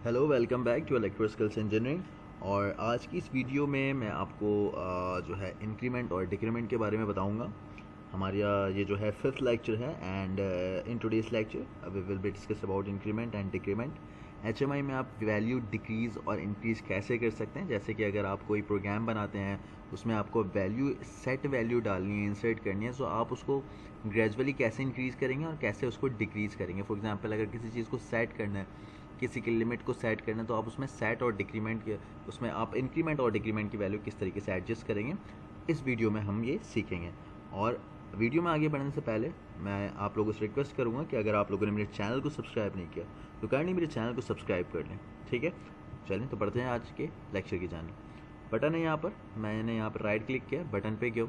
Hello, welcome back to electro skills engineering. और आज की इस वीडियो में मैं आपको जो है इंक्रीमेंट और डिक्रीमेंट के बारे में बताऊंगा। हमारा ये जो है फिफ्थ लेक्चर है and in today's lecture we will be discuss about increment and decrement. HMI में आप वैल्यू डिक्रीज़ और इंक्रीज़ कैसे कर सकते हैं, जैसे कि अगर आप कोई प्रोग्राम बनाते हैं उसमें आपको वैल्यू सेट वैल्यू डालनी है, इंसर्ट करनी है, सो आप उसको ग्रेजुअली कैसे इंक्रीज़ करेंगे और कैसे उसको डिक्रीज़ करेंगे। फॉर एग्जांपल अगर किसी चीज़ को सेट करना है, किसी की लिमिट को सेट करना है, तो आप उसमें सेट और डिक्रीमेंट के उसमें आप इंक्रीमेंट और डिक्रीमेंट की वैल्यू किस तरीके से एडजस्ट करेंगे, इस वीडियो में हम ये सीखेंगे। और वीडियो में आगे बढ़ने से पहले मैं आप लोगों से रिक्वेस्ट करूंगा कि अगर आप लोगों ने मेरे चैनल को सब्सक्राइब नहीं किया तो काइंडली मेरे चैनल को सब्सक्राइब कर लें, ठीक है। चलें तो बढ़ते हैं आज के लेक्चर की जानब। बटन है यहाँ पर, मैंने यहाँ पर राइट क्लिक किया, बटन पे गया,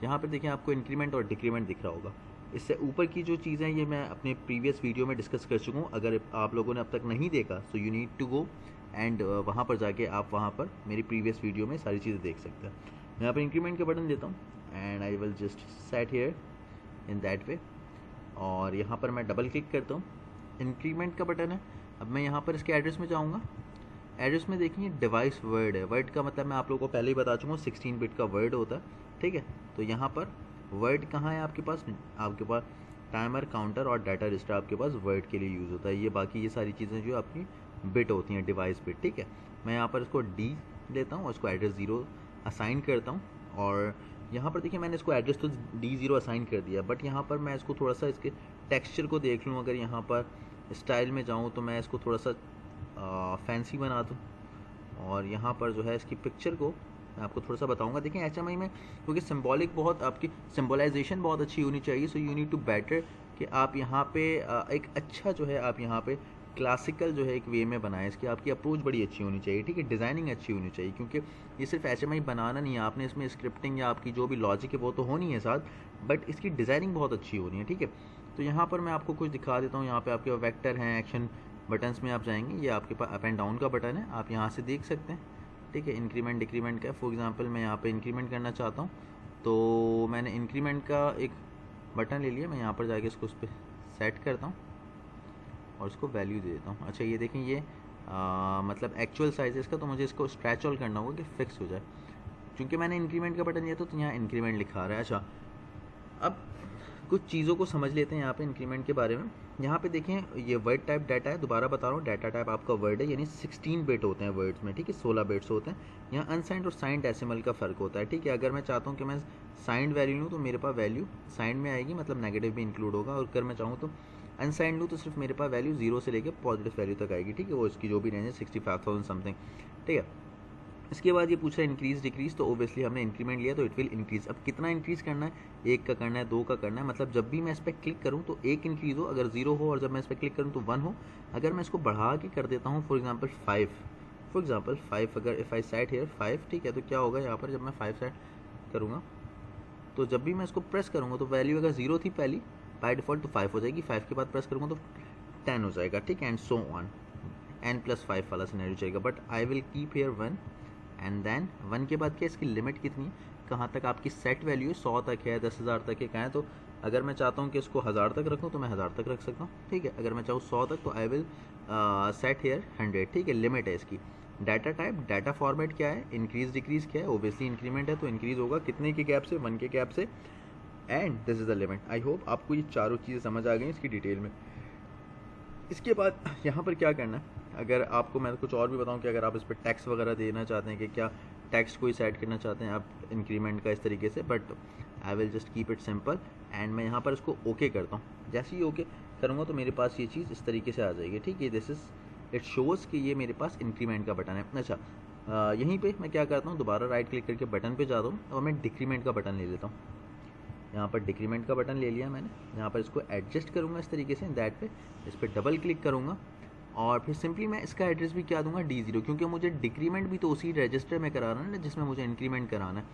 यहाँ पर देखिए आपको इंक्रीमेंट और डिक्रीमेंट दिख रहा होगा। इससे ऊपर की जो चीज़ें ये मैं अपने प्रीवियस वीडियो में डिस्कस कर चुका हूँ। अगर आप लोगों ने अब तक नहीं देखा so you need to go and वहाँ पर जाके आप वहाँ पर मेरी प्रीवियस वीडियो में सारी चीज़ें देख सकते हैं। मैं यहाँ पर इंक्रीमेंट का बटन देता हूँ and I will just set here in that वे। और यहाँ पर मैं डबल क्लिक करता हूँ, इंक्रीमेंट का बटन है। अब मैं यहाँ पर इसके एड्रेस में जाऊँगा। एड्रेस में देखिए डिवाइस वर्ड है। वर्ड का मतलब मैं आप लोगों को पहले ही बता चुका हूँ, 16 बिट का वर्ड होता है, ठीक है। तो यहाँ पर वर्ड कहाँ है आपके पास टाइमर, काउंटर और डाटा रजिस्टर आपके पास वर्ड के लिए यूज़ होता है। ये बाकी ये सारी चीज़ें जो आपकी बिट होती हैं, डिवाइस बिट, ठीक है। मैं यहाँ पर इसको डी लेता हूँ और इसको एड्रेस 0 असाइन करता हूँ। और यहाँ पर देखिए मैंने इसको एड्रेस तो D0 असाइन कर दिया, बट यहाँ पर मैं इसको थोड़ा सा इसके टेक्सचर को देख लूँ। अगर यहाँ पर स्टाइल में जाऊँ तो मैं इसको थोड़ा सा फैंसी बना दूँ। और यहाँ पर जो है इसकी पिक्चर को मैं आपको थोड़ा सा बताऊंगा। देखें एचएमआई में क्योंकि सिंबॉलिक बहुत आपकी सिंबलाइजेशन बहुत अच्छी होनी चाहिए, so you need to better कि आप यहाँ पे एक अच्छा जो है आप यहाँ पे क्लासिकल जो है एक वे में बनाएं। इसकी आपकी अप्रोच बड़ी अच्छी होनी चाहिए, ठीक है। डिज़ाइनिंग अच्छी होनी चाहिए, क्योंकि ये सिर्फ एचएमआई बनाना नहीं है, आपने इसमें स्क्रिप्टिंग या आपकी जो भी लॉजिक है वो तो होनी है साथ, बट इसकी डिज़ाइनिंग बहुत अच्छी होनी है, ठीक है। तो यहाँ पर मैं आपको कुछ दिखा देता हूँ। यहाँ पे आपके वैक्टर हैं, एक्शन बटन्स में आप जाएंगे, ये आपके पास अप एंड डाउन का बटन है, आप यहाँ से देख सकते हैं, ठीक है। इंक्रीमेंट डिक्रीमेंट का फॉर एग्जांपल मैं यहाँ पे इंक्रीमेंट करना चाहता हूँ, तो मैंने इंक्रीमेंट का एक बटन ले लिया। मैं यहाँ पर जाके इसको उस पर सेट करता हूँ और इसको वैल्यू दे देता हूँ। अच्छा ये देखें, ये मतलब एक्चुअल साइज है इसका, तो मुझे इसको स्ट्रेच ऑल करना होगा कि फिक्स हो जाए। क्योंकि मैंने इंक्रीमेंट का बटन दिया तो यहाँ इंक्रीमेंट लिखा रहा है। अच्छा अब कुछ चीज़ों को समझ लेते हैं यहाँ पे इंक्रीमेंट के बारे में। यहाँ पे देखें ये वर्ड टाइप डाटा है, दोबारा बता रहा हूँ, डाटा टाइप आपका वर्ड है, यानी 16 बिट होते हैं वर्ड्स में, ठीक है, 16 बिट्स होते हैं। यहाँ अनसाइंड और साइंड डेसिमल का फ़र्क होता है, ठीक है। अगर मैं चाहता हूँ कि मैं साइंड वैल्यू लूँ तो मेरे पास वैल्यू साइंड में आएगी, मतलब नेगेटिव भी इंक्लूड होगा। और अगर मैं चाहूँ तो अनसाइंड लूँ तो सिर्फ मेरे पास वैल्यू 0 से लेकर पॉजिटिव वैल्यू तक आएगी, ठीक है। वो इसकी जो भी रेंज है 65,000 समथिंग, ठीक है। इसके बाद ये पूछ रहा है इंक्रीज डिक्रीज, तो ओबियसली हमने इंक्रीमेंट लिया तो इट विल इंक्रीज। अब कितना इंक्रीज करना है, 1 का करना है, 2 का करना है, मतलब जब भी मैं इस पर क्लिक करूँ तो 1 इंक्रीज हो, अगर 0 हो, और जब मैं इस पर क्लिक करूँ तो 1 हो। अगर मैं इसको बढ़ा के कर देता हूँ फॉर एग्जाम्पल 5, अगर इफ़ आई सेट हेयर 5, ठीक है, तो क्या होगा यहाँ पर जब मैं 5 सेट करूँगा तो जब भी मैं इसको प्रेस करूँगा तो वैल्यू अगर 0 थी पहली बाय डिफ़ॉल्ट तो 5 हो जाएगी, 5 के बाद प्रेस करूँगा तो 10 हो जाएगा, ठीक है, एंड सो ऑन, n+5 वाला सिनेरियो चाहिएगा। But I will keep here 1 and then 1 के बाद क्या, इसकी लिमिट कितनी है, कहाँ तक आपकी सेट वैल्यू है, 100 तक है, 10,000 तक है, कहाँ है। तो अगर मैं चाहता हूँ कि इसको 1000 तक रखूँ तो मैं 1000 तक रख सकता हूँ, ठीक है। अगर मैं चाहूँ 100 तक तो आई विल सेट हेयर 100, ठीक है, लिमिट है इसकी। डाटा टाइप, डाटा फॉर्मेट क्या है, इंक्रीज डिक्रीज क्या है, ओबियसली इंक्रीमेंट है तो इंक्रीज होगा कितने के गैप से, 1 के गैप से, and this is the limit. I hope आपको ये चारों चीज़ें समझ आ गई इसकी डिटेल में। इसके बाद यहाँ पर क्या करना है, अगर आपको मैं कुछ और भी बताऊँ कि अगर आप इस पर टैक्स वगैरह देना चाहते हैं कि क्या टैक्स कोई सेट करना चाहते हैं आप इंक्रीमेंट का इस तरीके से, but I will just keep it simple and मैं यहाँ पर इसको ओके करता हूँ। जैसे ही ओके करूँगा तो मेरे पास ये चीज़ इस तरीके से आ जाएगी, ठीक है। दिस इज़ इट शोज़ कि ये मेरे पास इंक्रीमेंट का बटन है। अच्छा यहीं पर मैं क्या करता हूँ, दोबारा राइट क्लिक करके बटन पर जाता हूँ और मैं डिक्रीमेंट का बटन ले लेता हूँ। यहाँ पर डिक्रीमेंट का बटन ले लिया मैंने, यहाँ पर इसको एडजस्ट करूँगा इस तरीके से, दैट पे इस पर डबल क्लिक करूँगा और फिर सिंपली मैं इसका एड्रेस भी क्या दूंगा, D0, क्योंकि मुझे डिक्रीमेंट भी तो उसी रजिस्टर में कराना है ना जिसमें मुझे इंक्रीमेंट कराना है।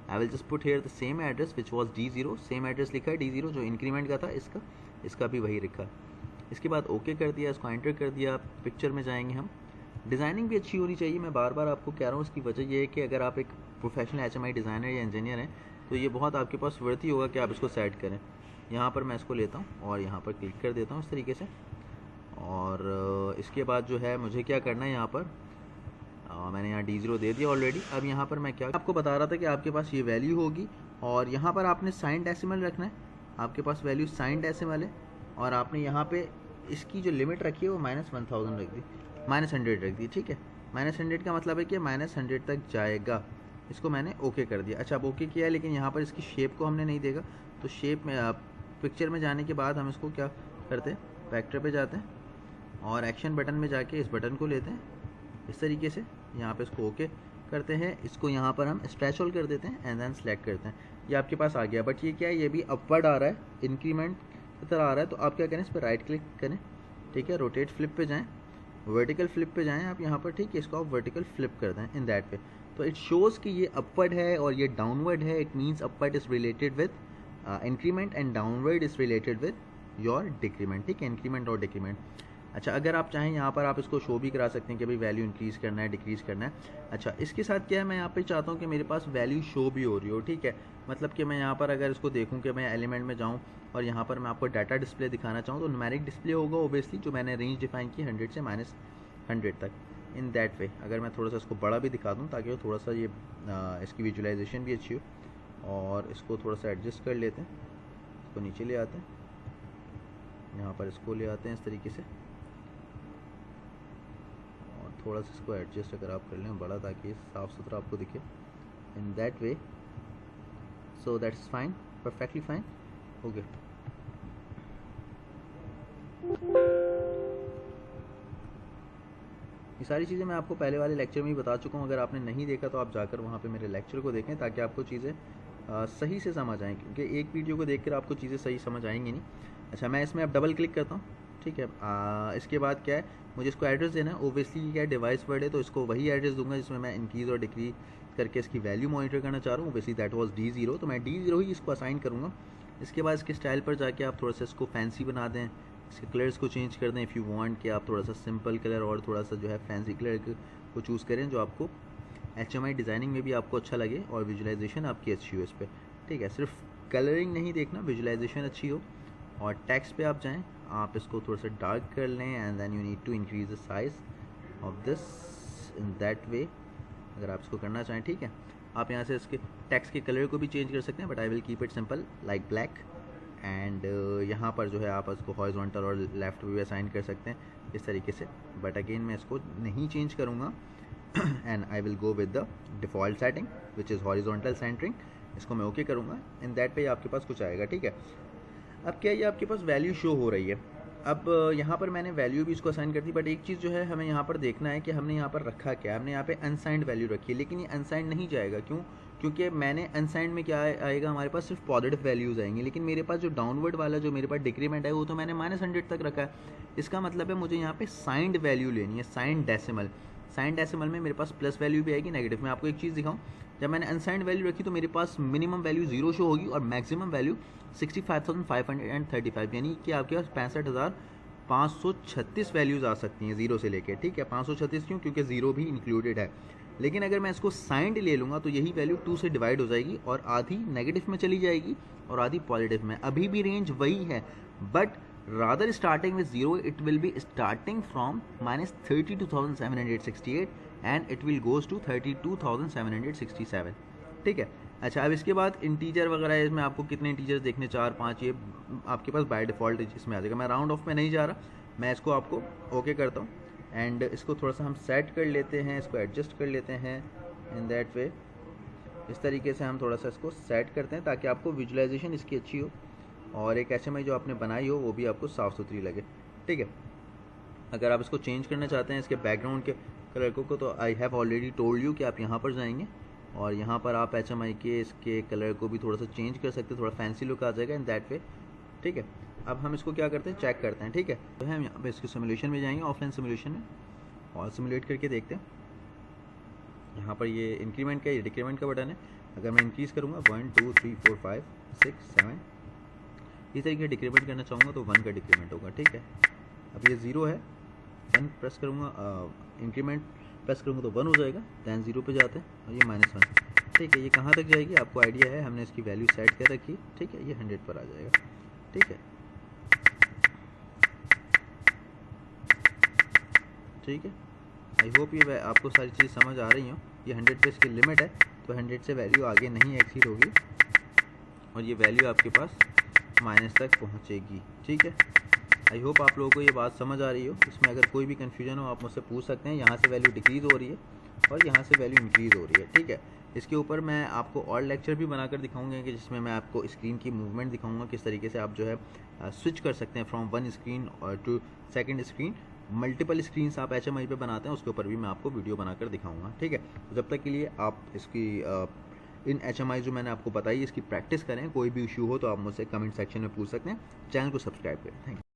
I will just put here the same address which was D0, same address लिखा है D0 जो इंक्रीमेंट का था, इसका भी वही लिखा है। इसके बाद ओके कर दिया, इसको एंटर कर दिया, पिक्चर में जाएंगे हम। डिज़ाइनिंग भी अच्छी होनी चाहिए, मैं बार बार आपको कह रहा हूँ। इसकी वजह यह है कि अगर आप एक प्रोफेशनल एचएमआई डिज़ाइनर या इंजीनियर हैं तो ये बहुत आपके पास वर्थ होगा कि आप इसको सेट करें। यहाँ पर मैं इसको लेता हूँ और यहाँ पर क्लिक कर देता हूँ इस तरीके से, और इसके बाद जो है मुझे क्या करना है यहाँ पर मैंने यहाँ D0 दे दिया ऑलरेडी। अब यहाँ पर मैं क्या आपको बता रहा था कि आपके पास ये वैल्यू होगी और यहाँ पर आपने साइन डेसिमल रखना है। आपके पास वैल्यू साइन डेसिमल है और आपने यहाँ पे इसकी जो लिमिट रखी है वो -1000 रख दी, -100 रख दी। ठीक है, -100 का मतलब है कि -100 तक जाएगा। इसको मैंने ओके कर दिया। अच्छा, अब ओके किया है, लेकिन यहाँ पर इसकी शेप को हमने नहीं देखा। तो शेप में पिक्चर में जाने के बाद हम इसको क्या करते हैं, वेक्टर पे जाते हैं और एक्शन बटन में जाके इस बटन को लेते हैं इस तरीके से। यहाँ पे इसको ओके करते हैं, इसको यहाँ पर हम स्ट्रेच होल कर देते हैं एंड देन सेलेक्ट करते हैं। ये आपके पास आ गया, बट ये क्या है, ये भी अपवर्ड आ रहा है, इंक्रीमेंट की तरह आ रहा है। तो आप क्या करें, इस पर राइट क्लिक करें, ठीक है, रोटेट फ्लिप पे जाएँ, वर्टिकल फ्लिप पे जाएँ आप यहाँ पर, ठीक है। इसको आप वर्टिकल फ्लिप कर दें इन दैट वे। तो इट शोज़ कि ये अपवर्ड है और ये डाउनवर्ड है। It means upward is related with increment and downward is related with your decrement. ठीक है, इंक्रीमेंट और डिक्रीमेंट। अच्छा, अगर आप चाहें यहाँ पर आप इसको शो भी करा सकते हैं कि भाई वैल्यू इंक्रीज़ करना है, डिक्रीज़ करना है। अच्छा, इसके साथ क्या है, मैं यहाँ पे चाहता हूँ कि मेरे पास वैल्यू शो भी हो रही हो। ठीक है, मतलब कि मैं यहाँ पर अगर इसको देखूँ कि मैं एलिमेंट में जाऊँ और यहाँ पर मैं आपको डाटा डिस्प्ले दिखाना चाहूँ तो न्यूमेरिक डिस्प्ले होगा ओबियसली, जो मैंने रेंज डिफाइन की 100 से -100 तक, इन दैट वे। अगर मैं थोड़ा सा इसको बड़ा भी दिखा दूँ ताकि वो थोड़ा सा ये इसकी विजुलाइजेशन भी अच्छी हो। और इसको थोड़ा सा एडजस्ट कर लेते हैं, इसको नीचे ले आते हैं, यहाँ पर इसको ले आते हैं इस तरीके से, और थोड़ा सा इसको एडजस्ट अगर आप कर लें बड़ा, ताकि साफ़ सुथरा आपको दिखे, इन that way. So that's fine, perfectly fine, okay. ये सारी चीज़ें मैं आपको पहले वाले लेक्चर में ही बता चुका हूँ। अगर आपने नहीं देखा तो आप जाकर वहाँ पे मेरे लेक्चर को देखें ताकि आपको चीज़ें सही से समझ आएँ, क्योंकि एक वीडियो को देखकर आपको चीज़ें सही समझ आएंगी नहीं। अच्छा, मैं इसमें अब डबल क्लिक करता हूँ, ठीक है। इसके बाद क्या है, मुझे इसको एड्रेस देना है। ओबियसली क्या है, डिवाइस वर्ड है तो इसको वही एड्रेस दूंगा जिसमें मैं इंक्रीज़ और डिक्रीज करके इसकी वैल्यू मॉनिटर करना चाह रहा हूँ। ओबियसली दैट वाज D0, तो मैं D0 ही इसको असाइन करूँगा। इसके बाद इसके स्टाइल पर जाके आप थोड़ा सा इसको फैंसी बना दें, इसके कलर्स को चेंज कर दें। इफ़ यू वांट कि आप थोड़ा सा सिंपल कलर और थोड़ा सा जो है फैंसी कलर को चूज़ करें जो आपको HMI डिज़ाइनिंग में भी आपको अच्छा लगे और विजुलाइजेशन आपकी अच्छी हो इस पर। ठीक है, सिर्फ कलरिंग नहीं देखना, विजुलाइजेशन अच्छी हो। और टेक्स्ट पे आप जाएं, आप इसको थोड़ा सा डार्क कर लें and then you need to increase the size of this in that way, अगर आप इसको करना चाहें। ठीक है, आप यहाँ से इसके टेक्स्ट के कलर को भी चेंज कर सकते हैं, but I will keep it simple like black. And यहाँ पर जो है आप इसको हॉरिजॉन्टल और लेफ्ट भी असाइन कर सकते हैं इस तरीके से, बट अगेन मैं इसको नहीं चेंज करूँगा and I will go with the default setting which is horizontal centering. इसको मैं ओके करूँगा, इन दैट पे आपके पास कुछ आएगा। ठीक है, अब क्या ये आपके पास वैल्यू शो हो रही है। अब यहाँ पर मैंने वैल्यू भी इसको असाइन कर दी, बट एक चीज़ जो है हमें यहाँ पर देखना है कि हमने यहाँ पर रखा क्या। हमने यहाँ पे अनसाइंड वैल्यू रखी है, लेकिन ये अनसाइंड नहीं जाएगा। क्यों? क्योंकि मैंने अनसाइंड में क्या आएगा, हमारे पास सिर्फ पॉजिटिव वैल्यूज़ आएंगी, लेकिन मेरे पास जो डाउनवर्ड वाला जो मेरे पास डिक्रीमेंट है वो तो मैंने -100 तक रखा है। इसका मतलब है मुझे यहाँ पे साइंड वैल्यू लेनी है, साइंड डेसिमल। साइंड डेसिमल में मेरे पास प्लस वैल्यू भी आएगी, नेगेटिव में। आपको एक चीज़ दिखाऊँ, जब मैंने अनसाइंड वैल्यू रखी तो मेरे पास मिनिमम वैल्यू 0 शो होगी और मैक्सिमम वैल्यू 65,535, यानी कि आपके पास 65,536 वैल्यूज़ आ सकती हैं 0 से लेकर। ठीक है, 536 क्यों? क्योंकि 0 भी इंक्लूडेड है। लेकिन अगर मैं इसको साइंड ले लूँगा तो यही वैल्यू 2 से डिवाइड हो जाएगी और आधी नेगेटिव में चली जाएगी और आधी पॉजिटिव में। अभी भी रेंज वही है, but rather starting with 0, it will be starting from -32,768 and it will goes to 32,767। ठीक है। अच्छा, अब इसके बाद इंटीजर वगैरह इसमें आपको कितने इंटीजर्स देखने, 4, 5, ये आपके पास बाय डिफ़ॉल्ट इसमें आ जाएगा। मैं राउंड ऑफ में नहीं जा रहा, मैं इसको आपको ओके करता हूँ एंड इसको थोड़ा सा हम सेट कर लेते हैं, इसको एडजस्ट कर लेते हैं इन दैट वे। इस तरीके से हम थोड़ा सा इसको सेट करते हैं ताकि आपको विजुलाइजेशन इसकी अच्छी हो और एक HMI जो आपने बनाई हो वो भी आपको साफ़ सुथरी लगे। ठीक है, अगर आप इसको चेंज करना चाहते हैं इसके बैकग्राउंड के कलर को तो I have already told you कि आप यहाँ पर जाएंगे और यहाँ पर आप HMI के इसके कलर को भी थोड़ा सा चेंज कर सकते हैं, थोड़ा फैंसी लुक आ जाएगा इन दैट वे। ठीक है, अब हम इसको क्या करते हैं, चेक करते हैं। ठीक है, तो हम यहाँ पे इसके सिमुलेशन में जाएंगे, ऑफलाइन सिमुलेशन में, और सिमुलेट करके देखते हैं। यहाँ पर ये इंक्रीमेंट का, ये डिक्रीमेंट का बटन है। अगर मैं इंक्रीज़ करूँगा 1 2 3 4 5 6 7 इस तरीके डिक्रीमेंट करना चाहूँगा तो 1 का डिक्रीमेंट होगा। ठीक है, अब ये 0 है, 1 प्रेस करूँगा, इंक्रीमेंट प्रेस करूँगा तो 1 हो जाएगा, दैन 0 पे जाते हैं और ये -1। ठीक है, ये कहाँ तक जाएगी आपको आइडिया है, हमने इसकी वैल्यू सेट कर रखी। ठीक है, ये 100 पर आ जाएगा। ठीक है, ठीक है। आई होप ये आपको सारी चीज़ समझ आ रही हो। ये 100 पे इसकी लिमिट है, तो 100 से वैल्यू आगे नहीं एक्सीड होगी और ये वैल्यू आपके पास माइनस तक पहुंचेगी। ठीक है, आई होप आप लोगों को ये बात समझ आ रही हो। इसमें अगर कोई भी कन्फ्यूजन हो आप मुझसे पूछ सकते हैं। यहाँ से वैल्यू डिक्रीज़ हो रही है और यहाँ से वैल्यू इंक्रीज़ हो रही है। ठीक है, इसके ऊपर मैं आपको और लेक्चर भी बनाकर दिखाऊंगा कि जिसमें मैं आपको स्क्रीन की मूवमेंट दिखाऊंगा, किस तरीके से आप जो है स्विच कर सकते हैं from one screen to second screen. Multiple screens आप HMI पे बनाते हैं, उसके ऊपर भी मैं आपको वीडियो बनाकर दिखाऊंगा। ठीक है, तो जब तक के लिए आप इसकी इन HMI जो मैंने आपको बताई इसकी प्रैक्टिस करें। कोई भी इशू हो तो आप मुझसे कमेंट सेक्शन में पूछ सकते हैं। चैनल को सब्सक्राइब करें। Thank you.